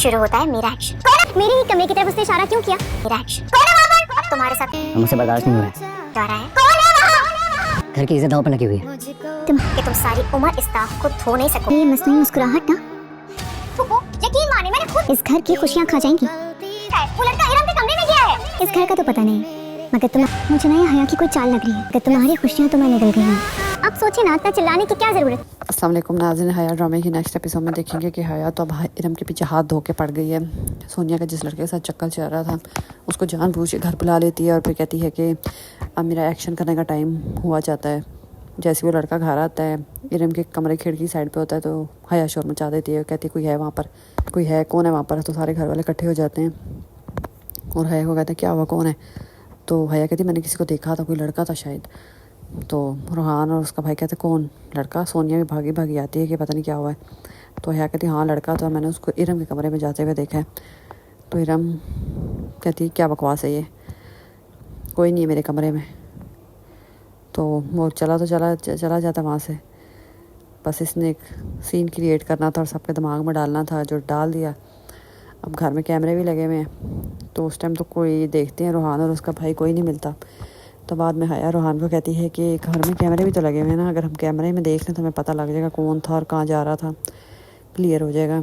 शुरू होता है मेरा एक्शन। मेरे ही कमरे की तरफ उसने इशारा क्यों किया? मेरा एक्शन। अब तुम्हारे साथ मुझसे बर्दाश्त नहीं हो रहा है। जा रहा है। कौन है वहाँ? घर की इज्जत दांव पर लगी हुई है। तुम सारी उम्र इस दाग को धो नहीं सको। ये मसनूई मुस्कुराहट ना, यकीन माने मैंने खुद इस घर की खुशियाँ खा जाएंगी। वो लड़का इरम के कमरे में गया है। इस घर का तो पता नहीं, मगर मुझे ना ये हया की कोई चाल लग रही है। अगर तुम्हारी खुशियाँ तो मैं निकल गई हूँ। अब सोचे ना, इतना चिल्लाने की क्या जरूरत। अस्सलाम वालेकुम नाज़रीन, हया ड्रामे की नेक्स्ट एपिसोड में देखेंगे कि हया तो अब इरम के पीछे हाथ धो के पड़ गई है। सोनिया का जिस लड़के के साथ चक्कर चल रहा था उसको जानबूझ के घर बुला लेती है और फिर कहती है कि अब मेरा एक्शन करने का टाइम हुआ जाता है। जैसे वो लड़का घर आता है, इरम के कमरे खिड़की साइड पे होता है तो हया शोर मचा देती है। कहती है कोई है वहाँ पर, कोई है, कौन है वहाँ पर। तो सारे घर वाले इकट्ठे हो जाते हैं और हया को कहते हैं क्या हुआ, कौन है। तो हया कहती मैंने किसी को देखा था, कोई लड़का था शायद। तो रोहान और उसका भाई कहते कौन लड़का। सोनिया भी भागी भागी आती है कि पता नहीं क्या हुआ है। तो हया कहती हाँ लड़का तो मैंने उसको इरम के कमरे में जाते हुए देखा है। तो इरम कहती क्या बकवास है ये, कोई नहीं है मेरे कमरे में। तो वो चला जाता वहाँ से। बस इसने एक सीन क्रिएट करना था और सबके दिमाग में डालना था, जो डाल दिया। अब घर में कैमरे भी लगे हुए हैं तो उस टाइम तो कोई देखते हैं रोहान और उसका भाई, कोई नहीं मिलता। तो बाद में हया रोहान को कहती है कि घर में कैमरे भी तो लगे हुए हैं ना, अगर हम कैमरे में देख लें तो हमें पता लग जाएगा कौन था और कहाँ जा रहा था, क्लियर हो जाएगा।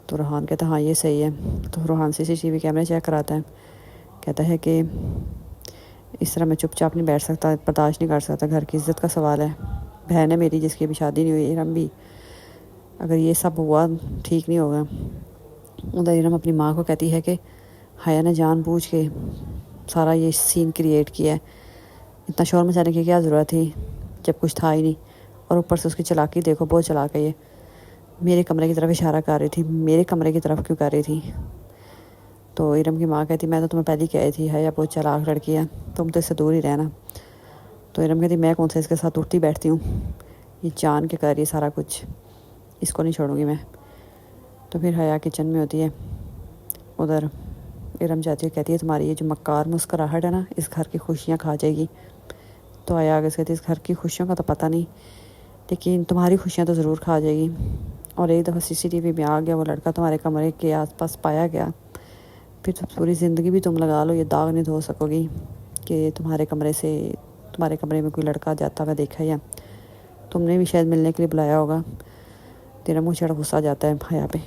तो रोहान कहता है हाँ ये सही है। तो रोहान CCTV कैमरे चेक कराता है, कहता है कि इस तरह मैं चुपचाप नहीं बैठ सकता, बर्दाश्त नहीं कर सकता, घर की इज़्ज़त का सवाल है। बहन है मेरी जिसकी अभी शादी नहीं हुई, इरम भी, अगर ये सब हुआ ठीक नहीं होगा। उधर इरम अपनी माँ को कहती है कि हया ने जानबूझ के सारा ये सीन क्रिएट किया है, इतना शोर मचाने की क्या ज़रूरत थी जब कुछ था ही नहीं। और ऊपर से उसकी चालाकी देखो, बहुत चालाक है ये। मेरे कमरे की तरफ इशारा कर रही थी, मेरे कमरे की तरफ क्यों कर रही थी। तो इरम की माँ कहती मैं तो तुम्हें पहले ही कही थी हया बहुत चालाक लड़की है, तुम तो इससे दूर ही रहना। तो इरम कहती मैं कौन सा इसके साथ उठती बैठती हूँ, ये जान के कर रही है सारा कुछ, इसको नहीं छोड़ूंगी मैं। तो फिर हया किचन में होती है, उधर इरम जाती है, कहती है तुम्हारी ये जो मक्कार मुस्कुराहट है ना इस घर की खुशियाँ खा जाएगी। तो हया आगे से कहती है इस घर की खुशियों का तो पता नहीं, लेकिन तुम्हारी खुशियाँ तो ज़रूर खा जाएगी। और एक दफ़ा CCTV में आ गया वो लड़का तुम्हारे कमरे के आसपास पाया गया, फिर तो पूरी ज़िंदगी भी तुम लगा लो ये दाग नहीं धो सकोगी कि तुम्हारे कमरे में कोई लड़का जाता हुआ देखा या तुमने भी शायद मिलने के लिए बुलाया होगा। तेरा मुँह चढ़ गुस्सा जाता है हया पे।